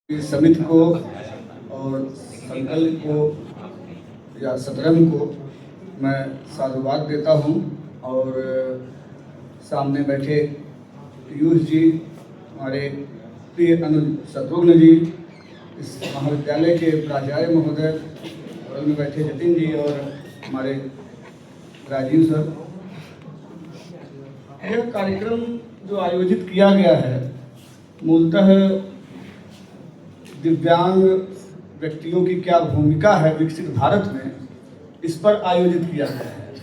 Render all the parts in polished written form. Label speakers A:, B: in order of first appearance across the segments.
A: इस समिति को और संकल्प को या सतरंग को मैं साधुवाद देता हूं और सामने बैठे पीयूष जी, हमारे प्रिय अनुज शत्रुघ्न जी, इस महाविद्यालय के प्राचार्य महोदय, बगल में बैठे जतिन जी और हमारे राजीव सर। यह कार्यक्रम जो आयोजित किया गया है मूलतः दिव्यांग व्यक्तियों की क्या भूमिका है विकसित भारत में, इस पर आयोजित किया गया है।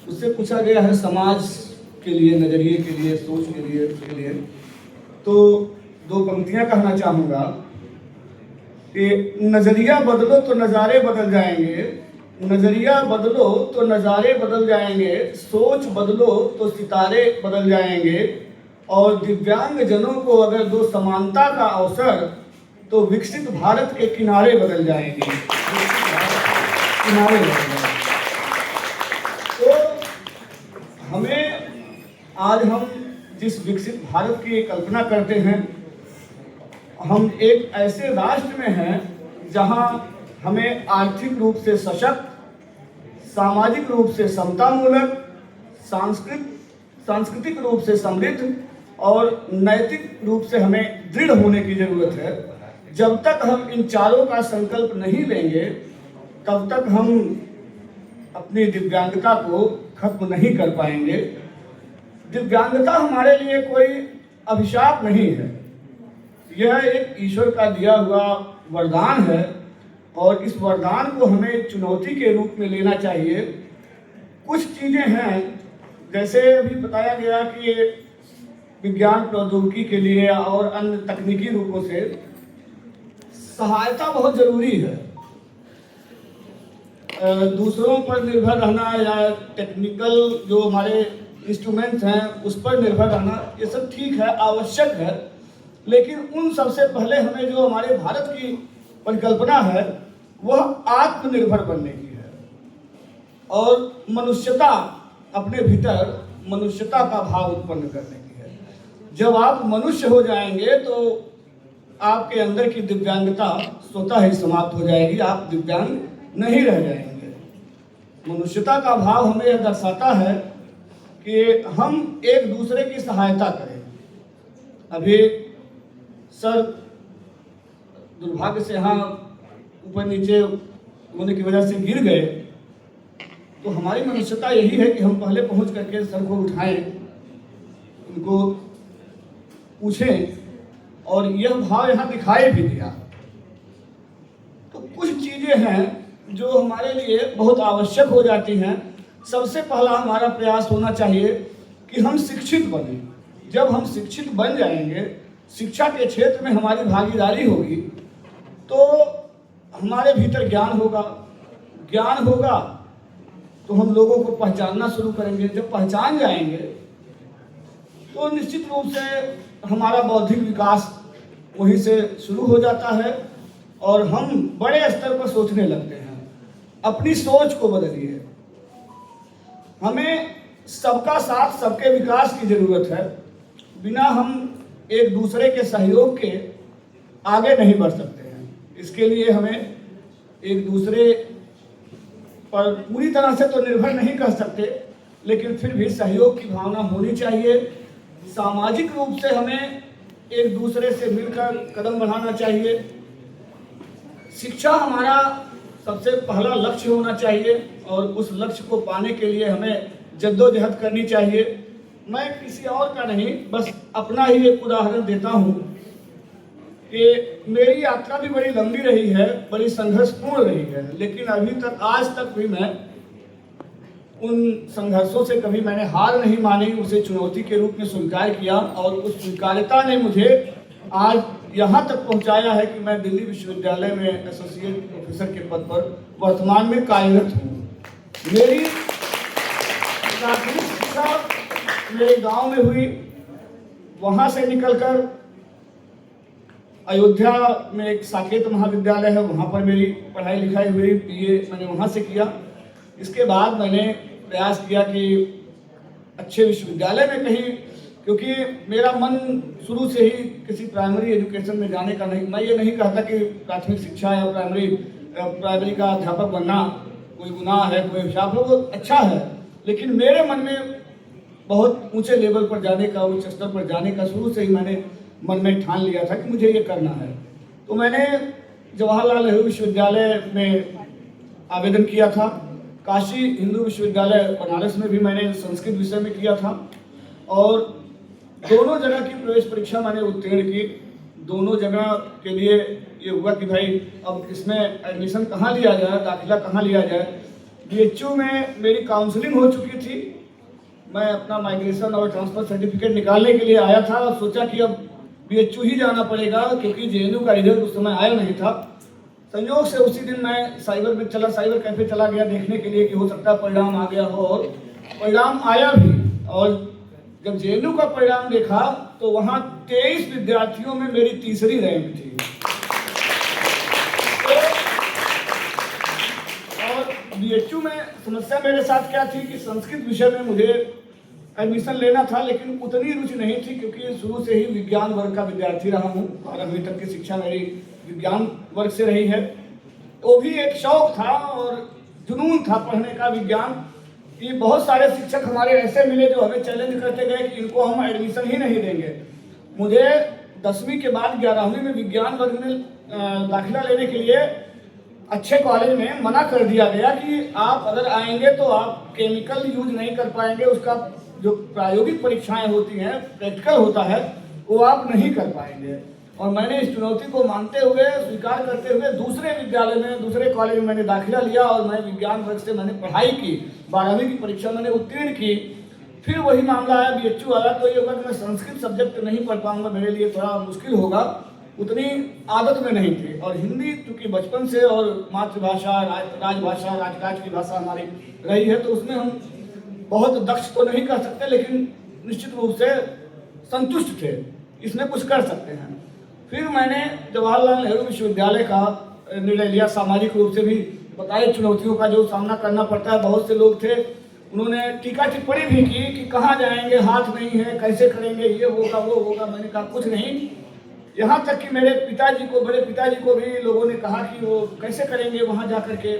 A: उससे पूछा गया है समाज के लिए, नज़रिए के लिए, सोच के लिए, उसके लिए। तो दो पंक्तियां कहना चाहूँगा कि नज़रिया बदलो तो नज़ारे बदल जाएंगे, नज़रिया बदलो तो नज़ारे बदल जाएंगे, सोच बदलो तो सितारे बदल जाएंगे, और दिव्यांग जनों को अगर दो समानता का अवसर तो विकसित भारत के किनारे बदल जाएंगे, किनारे बदल जाएंगे। तो हमें आज हम जिस विकसित भारत की कल्पना करते हैं, हम एक ऐसे राष्ट्र में हैं जहां हमें आर्थिक रूप से सशक्त, सामाजिक रूप से समतामूलक, सांस्कृतिक रूप से समृद्ध और नैतिक रूप से हमें दृढ़ होने की जरूरत है। जब तक हम इन चारों का संकल्प नहीं लेंगे तब तक हम अपनी दिव्यांगता को खत्म नहीं कर पाएंगे। दिव्यांगता हमारे लिए कोई अभिशाप नहीं है, यह एक ईश्वर का दिया हुआ वरदान है और इस वरदान को हमें चुनौती के रूप में लेना चाहिए। कुछ चीज़ें हैं, जैसे अभी बताया गया कि विज्ञान प्रौद्योगिकी के लिए और अन्य तकनीकी रूपों से सहायता बहुत ज़रूरी है। दूसरों पर निर्भर रहना या टेक्निकल जो हमारे इंस्ट्रूमेंट्स हैं उस पर निर्भर रहना, ये सब ठीक है, आवश्यक है, लेकिन उन सबसे पहले हमें जो हमारे भारत की परिकल्पना है वह आत्मनिर्भर बनने की है और मनुष्यता, अपने भीतर मनुष्यता का भाव उत्पन्न करने की है। जब आप मनुष्य हो जाएंगे तो आपके अंदर की दिव्यांगता स्वतः ही समाप्त हो जाएगी, आप दिव्यांग नहीं रह जाएंगे। मनुष्यता का भाव हमें यह दर्शाता है कि हम एक दूसरे की सहायता करें। अभी सर दुर्भाग्य से यहाँ ऊपर नीचे होने की वजह से गिर गए, तो हमारी मनुष्यता यही है कि हम पहले पहुँच करके सर को उठाएं, उनको पूछें, और यह भाव यहाँ दिखाई भी दिया। तो कुछ चीज़ें हैं जो हमारे लिए बहुत आवश्यक हो जाती हैं। सबसे पहला हमारा प्रयास होना चाहिए कि हम शिक्षित बनें। जब हम शिक्षित बन जाएंगे, शिक्षा के क्षेत्र में हमारी भागीदारी होगी, तो हमारे भीतर ज्ञान होगा। ज्ञान होगा तो हम लोगों को पहचानना शुरू करेंगे। जब पहचान जाएंगे तो निश्चित रूप से हमारा बौद्धिक विकास वहीं से शुरू हो जाता है और हम बड़े स्तर पर सोचने लगते हैं। अपनी सोच को बदलिए। हमें सबका साथ, सबके विकास की जरूरत है। बिना हम एक दूसरे के सहयोग के आगे नहीं बढ़ सकते हैं। इसके लिए हमें एक दूसरे पर पूरी तरह से तो निर्भर नहीं कर सकते, लेकिन फिर भी सहयोग की भावना होनी चाहिए। सामाजिक रूप से हमें एक दूसरे से मिलकर कदम बढ़ाना चाहिए। शिक्षा हमारा सबसे पहला लक्ष्य होना चाहिए और उस लक्ष्य को पाने के लिए हमें जद्दोजहद करनी चाहिए। मैं किसी और का नहीं, बस अपना ही एक उदाहरण देता हूँ कि मेरी यात्रा भी बड़ी लंबी रही है, बड़ी संघर्षपूर्ण रही है, लेकिन अभी तक, आज तक भी मैं उन संघर्षों से कभी मैंने हार नहीं मानी, उसे चुनौती के रूप में स्वीकार किया और उस स्वीकार्यता ने मुझे आज यहाँ तक पहुँचाया है कि मैं दिल्ली विश्वविद्यालय में एसोसिएट प्रोफेसर के पद पर वर्तमान में कार्यरत हूँ। मेरी प्राथमिक शिक्षा मेरे गांव में हुई, वहाँ से निकलकर अयोध्या में एक साकेत महाविद्यालय है, वहाँ पर मेरी पढ़ाई लिखाई हुई, बीए मैंने वहाँ से किया। इसके बाद मैंने प्रयास किया कि अच्छे विश्वविद्यालय में कहीं क्योंकि मेरा मन शुरू से ही किसी प्राइमरी एजुकेशन में जाने का नहीं। मैं ये नहीं कहता कि प्राथमिक शिक्षा या प्राइमरी का अध्यापक बनना कोई गुनाह है, कोई अभिशाप है, वो अच्छा है, लेकिन मेरे मन में बहुत ऊंचे लेवल पर जाने का, उच्च स्तर पर जाने का शुरू से ही मैंने मन में ठान लिया था कि मुझे ये करना है। तो मैंने जवाहरलाल नेहरू विश्वविद्यालय में आवेदन किया था। काशी हिंदू विश्वविद्यालय बनारस में भी मैंने संस्कृत विषय में किया था और दोनों जगह की प्रवेश परीक्षा मैंने उत्तीर्ण की। दोनों जगह के लिए ये हुआ कि भाई अब इसमें एडमिशन कहाँ लिया जाए, दाखिला कहाँ लिया जाए। BHU में मेरी काउंसलिंग हो चुकी थी। मैं अपना माइग्रेशन और ट्रांसफर सर्टिफिकेट निकालने के लिए आया था और सोचा कि अब BHU ही जाना पड़ेगा क्योंकि JNU का रिजल्ट उस समय आया नहीं था। संयोग से उसी दिन मैं साइबर कैफे चला गया देखने के लिए कि हो सकता है परिणाम आ गया हो, और परिणाम आया भी। और जब JNU का परिणाम देखा तो वहाँ 23 विद्यार्थियों में मेरी तीसरी रैंक थी। और BHU में समस्या मेरे साथ क्या थी कि संस्कृत विषय में मुझे एडमिशन लेना था, लेकिन उतनी रुचि नहीं थी क्योंकि शुरू से ही विज्ञान वर्ग का विद्यार्थी रहा हूँ। 12वीं तक की शिक्षा मेरी विज्ञान वर्ग से रही है। वो भी एक शौक था और जुनून था पढ़ने का विज्ञान। कि बहुत सारे शिक्षक हमारे ऐसे मिले जो हमें चैलेंज करते गए कि इनको हम एडमिशन ही नहीं देंगे। मुझे 10वीं के बाद 11वीं में विज्ञान वर्ग में दाखिला लेने के लिए अच्छे कॉलेज में मना कर दिया गया कि आप अगर आएंगे तो आप केमिकल यूज नहीं कर पाएंगे, उसका जो प्रायोगिक परीक्षाएं होती हैं, प्रैक्टिकल होता है, वो आप नहीं कर पाएंगे। और मैंने इस चुनौती को मानते हुए, स्वीकार करते हुए दूसरे विद्यालय में, दूसरे कॉलेज में मैंने दाखिला लिया और मैं विज्ञान वर्ग से मैंने पढ़ाई की। 12वीं की परीक्षा मैंने उत्तीर्ण की। फिर वही मामला आया BHU वाला, तो ये होगा कि मैं संस्कृत सब्जेक्ट नहीं पढ़ पाऊंगा, मेरे लिए थोड़ा मुश्किल होगा, उतनी आदत में नहीं थी। और हिंदी चूँकि बचपन से और मातृभाषा, राजभाषा, राजकाज की भाषा हमारी रही है, तो उसमें हम बहुत दक्ष तो नहीं कह सकते, लेकिन निश्चित रूप से संतुष्ट थे, इसमें कुछ कर सकते हैं। फिर मैंने जवाहरलाल नेहरू विश्वविद्यालय का निर्णय लिया। सामाजिक रूप से भी बताए चुनौतियों का जो सामना करना पड़ता है। बहुत से लोग थे, उन्होंने टीका टिप्पणी भी की कि कहाँ जाएंगे, हाथ नहीं है, कैसे करेंगे, ये होगा वो होगा। मैंने कहा कुछ नहीं। यहाँ तक कि मेरे पिताजी को, बड़े पिताजी को भी लोगों ने कहा कि वो कैसे करेंगे वहाँ जा करके।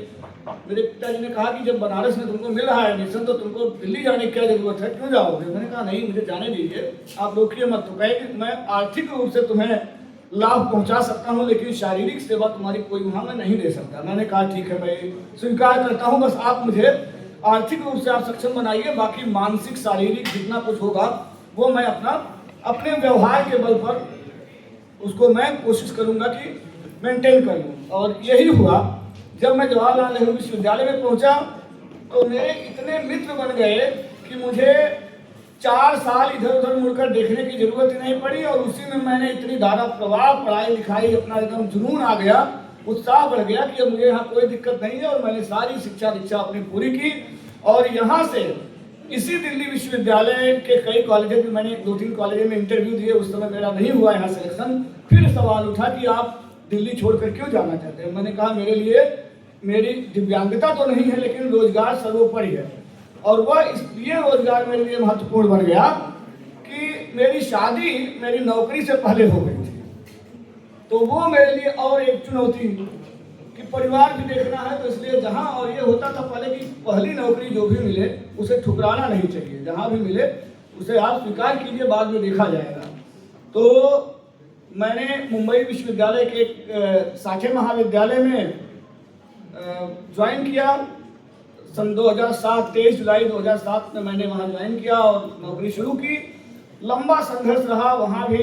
A: मेरे पिताजी ने कहा कि जब बनारस में तुमको मिल रहा है एडमिशन तो तुमको दिल्ली जाने की क्या जरूरत है, क्यों जाओगे। मैंने कहा नहीं, मुझे जाने दीजिए, आप रोकिए मत। तो कहे कि मैं आर्थिक रूप से तुम्हें लाभ पहुंचा सकता हूं, लेकिन शारीरिक सेवा तुम्हारी कोई वहां मैं नहीं दे सकता। मैंने कहा ठीक है, मैं स्वीकार करता हूं, बस आप मुझे आर्थिक रूप से आप सक्षम बनाइए, बाकी मानसिक शारीरिक जितना कुछ होगा वो मैं अपने व्यवहार के बल पर उसको मैं कोशिश करूंगा कि मेंटेन कर लूँ। और यही हुआ। जब मैं जवाहरलाल नेहरू विश्वविद्यालय में पहुंचा तो मेरे इतने मित्र बन गए कि मुझे 4 साल इधर उधर मुड़कर देखने की जरूरत ही नहीं पड़ी। और उसी में मैंने इतनी धारा प्रवाह, पढ़ाई लिखाई, अपना एकदम जुनून आ गया, उत्साह बढ़ गया कि अब मुझे यहाँ कोई दिक्कत नहीं है। और मैंने सारी शिक्षा दीक्षा अपनी पूरी की। और यहाँ से इसी दिल्ली विश्वविद्यालय के कई कॉलेजों में मैंने 2-3 कॉलेजों में इंटरव्यू दिए। उस समय मेरा नहीं हुआ यहाँ सिलेक्शन। फिर सवाल उठा कि आप दिल्ली छोड़कर क्यों जाना चाहते हैं। मैंने कहा मेरे लिए मेरी दिव्यांगता तो नहीं है, लेकिन रोजगार सर्वोपरि है। और वह इसलिए रोजगार मेरे लिए महत्वपूर्ण बन गया कि मेरी शादी मेरी नौकरी से पहले हो गई थी। तो वो मेरे लिए और एक चुनौती कि परिवार भी देखना है। तो इसलिए जहां, और ये होता था पहले कि पहली नौकरी जो भी मिले उसे ठुकराना नहीं चाहिए, जहां भी मिले उसे आप स्वीकार कीजिए, बाद में देखा जाएगा। तो मैंने मुंबई विश्वविद्यालय के एक साठे महाविद्यालय में ज्वाइन किया सन 2007, 23 जुलाई 2007 में मैंने वहाँ ज्वाइन किया और नौकरी शुरू की। लंबा संघर्ष रहा, वहाँ भी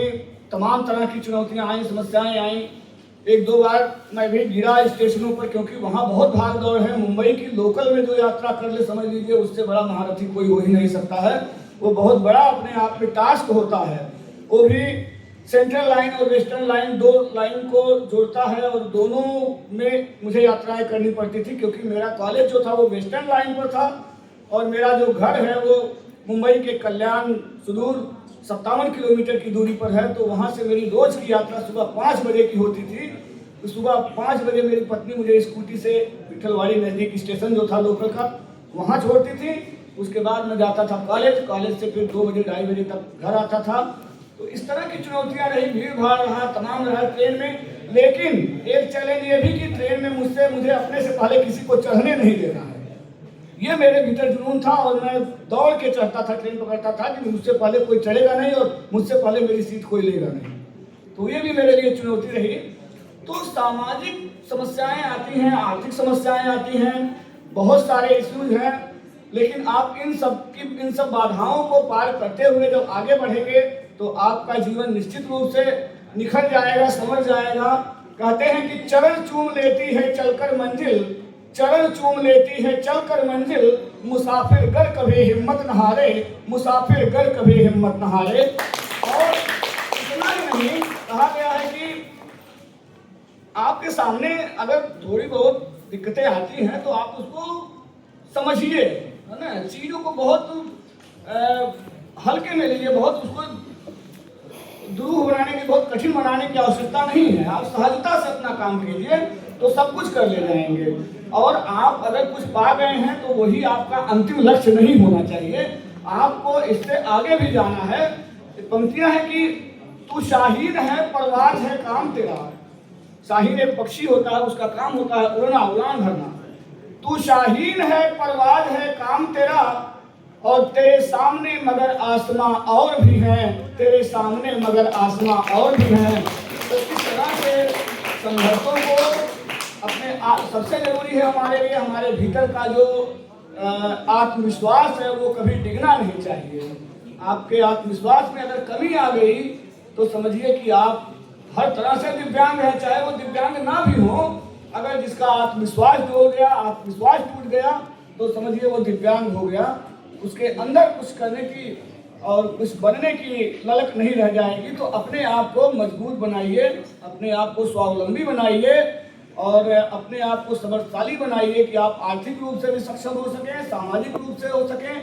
A: तमाम तरह की चुनौतियाँ आई, समस्याएं आई। 1-2 बार मैं भी गिरा स्टेशनों पर, क्योंकि वहाँ बहुत भाग दौड़ है। मुंबई की लोकल में जो यात्रा कर ले, समझ लीजिए उससे बड़ा महारथी कोई हो ही नहीं सकता है। वो बहुत बड़ा अपने आप में टास्क होता है। वो भी सेंट्रल लाइन और वेस्टर्न लाइन, 2 लाइन को जोड़ता है और दोनों में मुझे यात्राएं करनी पड़ती थी, क्योंकि मेरा कॉलेज जो था वो वेस्टर्न लाइन पर था और मेरा जो घर है वो मुंबई के कल्याण सुदूर 57 किलोमीटर की दूरी पर है। तो वहाँ से मेरी रोज की यात्रा सुबह 5 बजे की होती थी। तो सुबह 5 बजे मेरी पत्नी मुझे स्कूटी से विठलवाड़ी नज़दीक स्टेशन जो था लोकल का, वहाँ छोड़ती थी। उसके बाद मैं जाता था कॉलेज से फिर 2 बजे 2:30 बजे तक घर आता था। तो इस तरह की चुनौतियां रही, भीड़ भाड़ रहा, तमाम रहा ट्रेन में। लेकिन एक चैलेंज ये भी कि ट्रेन में मुझे अपने से पहले किसी को चढ़ने नहीं देना है, ये मेरे भीतर जुनून था। और मैं दौड़ के चढ़ता था, ट्रेन पकड़ता था कि मुझसे पहले कोई चढ़ेगा नहीं और मुझसे पहले मेरी सीट कोई लेगा नहीं। तो ये भी मेरे लिए चुनौती रही। तो सामाजिक समस्याएं आती हैं, आर्थिक समस्याएं आती हैं, बहुत सारे इश्यूज हैं। लेकिन आप इन सब बाधाओं को पार करते हुए जब आगे बढ़ेंगे तो आपका जीवन निश्चित रूप से निखर जाएगा, समझ जाएगा। कहते हैं कि चरण चूम लेती है चलकर मंजिल, चरण चूम लेती है चलकर मंजिल, मुसाफिर गर कभी हिम्मत न हारे, मुसाफिर गर कभी हिम्मत न हारे। और इतना ही नहीं, कहा गया है कि आपके सामने अगर थोड़ी बहुत दिक्कतें आती हैं तो आप उसको समझिए, है ना, चीज़ों को बहुत हल्के में लीजिए, बहुत उसको दुरूह बनाने की, बहुत कठिन बनाने की आवश्यकता नहीं है। आप सहजता से अपना काम कीजिए तो सब कुछ कर ले जाएंगे। और आप अगर कुछ पा गए हैं तो वही आपका अंतिम लक्ष्य नहीं होना चाहिए, आपको इससे आगे भी जाना है। पंक्तियां हैं कि तू शाहीन है परवाज़ है काम तेरा। शाहीन एक पक्षी होता है, उसका काम होता है उड़ना, उड़ान भरना। तू शाहीन है परवाज़ है काम तेरा, और तेरे सामने मगर आसमां और भी हैं, तेरे सामने मगर आसमां और भी हैं। तो इस तरह से संघर्षों को अपने सबसे जरूरी है हमारे लिए, हमारे भीतर का जो आत्मविश्वास है वो कभी डिगना नहीं चाहिए। आपके आत्मविश्वास में अगर कमी आ गई तो समझिए कि आप हर तरह से दिव्यांग हैं, चाहे वो दिव्यांग ना भी हो। अगर जिसका आत्मविश्वास हो गया, आत्मविश्वास टूट गया तो समझिए वो दिव्यांग हो गया। उसके अंदर कुछ करने की और कुछ बनने की ललक नहीं रह जाएगी। तो अपने आप को मजबूत बनाइए, अपने आप को स्वावलंबी बनाइए और अपने आप को समर्थशाली बनाइए कि आप आर्थिक रूप से भी सक्षम हो सकें, सामाजिक रूप से हो सकें।